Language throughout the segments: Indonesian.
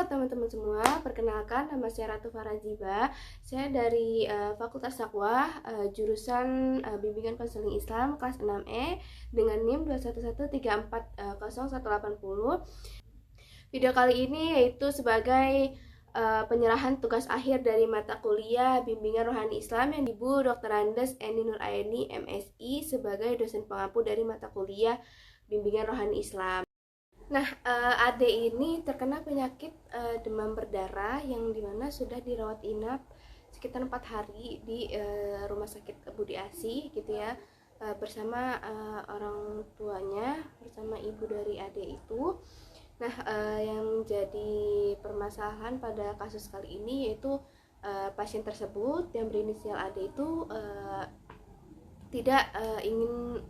teman-teman semua, perkenalkan nama saya Ratu Faraziba. Saya dari Fakultas Taqwa, jurusan Bimbingan Konseling Islam kelas 6E dengan NIM 211340180. Video kali ini yaitu sebagai penyerahan tugas akhir dari mata kuliah Bimbingan Rohani Islam yang Ibu Dr. Andes Eni Nuraini MSI sebagai dosen pengampu dari mata kuliah Bimbingan Rohani Islam. Nah, Ade ini terkena penyakit demam berdarah yang dimana sudah dirawat inap sekitar 4 hari di rumah sakit Budi Asih gitu ya, bersama orang tuanya, bersama ibu dari Ade itu. Nah, yang jadi permasalahan pada kasus kali ini yaitu pasien tersebut yang berinisial Ade itu tidak ingin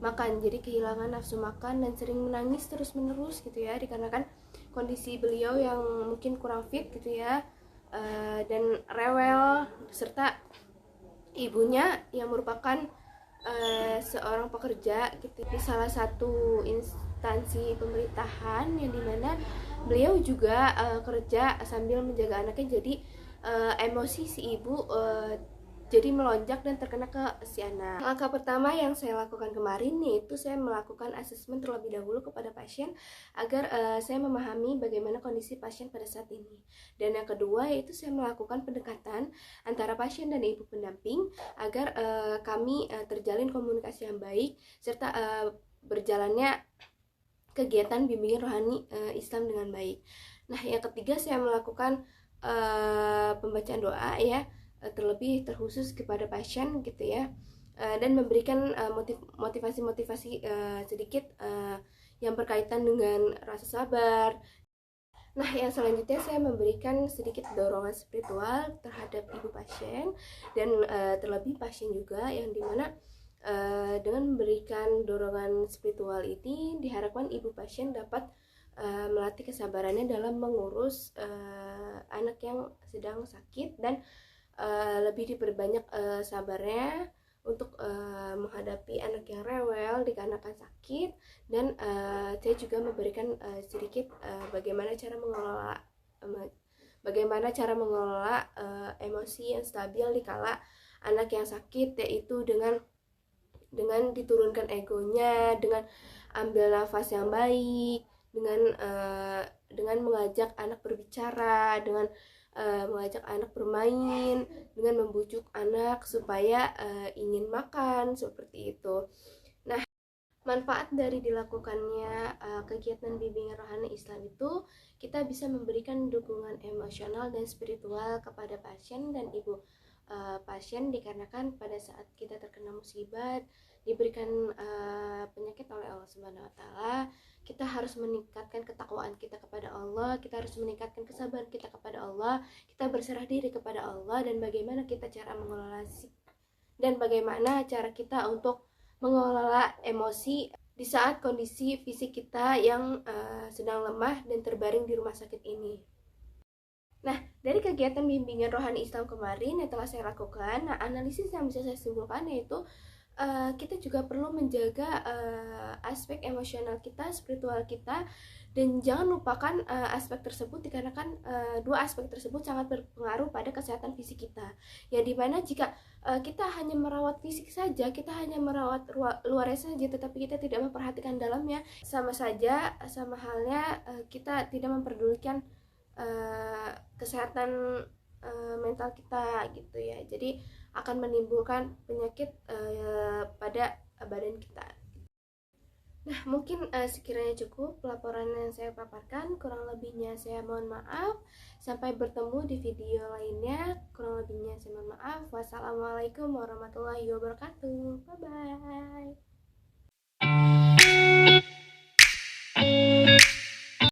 makan, jadi kehilangan nafsu makan dan sering menangis terus-menerus gitu ya, dikarenakan kondisi beliau yang mungkin kurang fit gitu ya, dan rewel, serta ibunya yang merupakan seorang pekerja gitu di salah satu instansi pemerintahan, yang dimana beliau juga kerja sambil menjaga anaknya, jadi emosi si ibu jadi melonjak dan terkena ke si anak. Langkah pertama yang saya lakukan kemarin yaitu saya melakukan asesmen terlebih dahulu kepada pasien agar saya memahami bagaimana kondisi pasien pada saat ini. Dan yang kedua yaitu saya melakukan pendekatan antara pasien dan ibu pendamping agar kami terjalin komunikasi yang baik serta berjalannya kegiatan bimbingan rohani Islam dengan baik. Nah, yang ketiga saya melakukan pembacaan doa ya, terlebih terkhusus kepada pasien gitu ya, dan memberikan motivasi-motivasi sedikit yang berkaitan dengan rasa sabar. Nah, yang selanjutnya saya memberikan sedikit dorongan spiritual terhadap ibu pasien dan terlebih pasien juga, yang dimana dengan memberikan dorongan spiritual ini diharapkan ibu pasien dapat melatih kesabarannya dalam mengurus anak yang sedang sakit, dan lebih diperbanyak sabarnya untuk menghadapi anak yang rewel dikarenakan sakit. Dan saya juga memberikan sedikit bagaimana cara mengelola emosi yang stabil dikala anak yang sakit, yaitu dengan diturunkan egonya, dengan ambil nafas yang baik, dengan mengajak anak berbicara, dengan mengajak anak bermain, dengan membujuk anak supaya ingin makan, seperti itu. Nah, manfaat dari dilakukannya kegiatan bimbingan rohani Islam itu, kita bisa memberikan dukungan emosional dan spiritual kepada pasien dan ibu pasien, dikarenakan pada saat kita terkena musibah, diberikan penyakit oleh Allah Subhanahu wa taala, kita harus meningkatkan ketakwaan kita kepada Allah, kita harus meningkatkan kesabaran kita kepada Allah, kita berserah diri kepada Allah, dan bagaimana cara kita untuk mengelola emosi di saat kondisi fisik kita yang sedang lemah dan terbaring di rumah sakit ini. Nah, dari kegiatan bimbingan rohani Islam kemarin yang telah saya lakukan, analisis yang bisa saya simpulkan yaitu kita juga perlu menjaga aspek emosional kita, spiritual kita, dan jangan lupakan aspek tersebut, dikarenakan dua aspek tersebut sangat berpengaruh pada kesehatan fisik kita. Ya, dimana jika kita hanya merawat fisik saja, kita hanya merawat luarnya saja, tetapi kita tidak memperhatikan dalamnya, sama halnya kita tidak memperdulikan kesehatan mental kita gitu ya. Jadi akan menimbulkan penyakit pada badan kita. Nah, mungkin sekiranya cukup laporan yang saya paparkan, kurang lebihnya saya mohon maaf. Sampai bertemu di video lainnya, kurang lebihnya saya mohon maaf. Wassalamualaikum warahmatullahi wabarakatuh. Bye bye.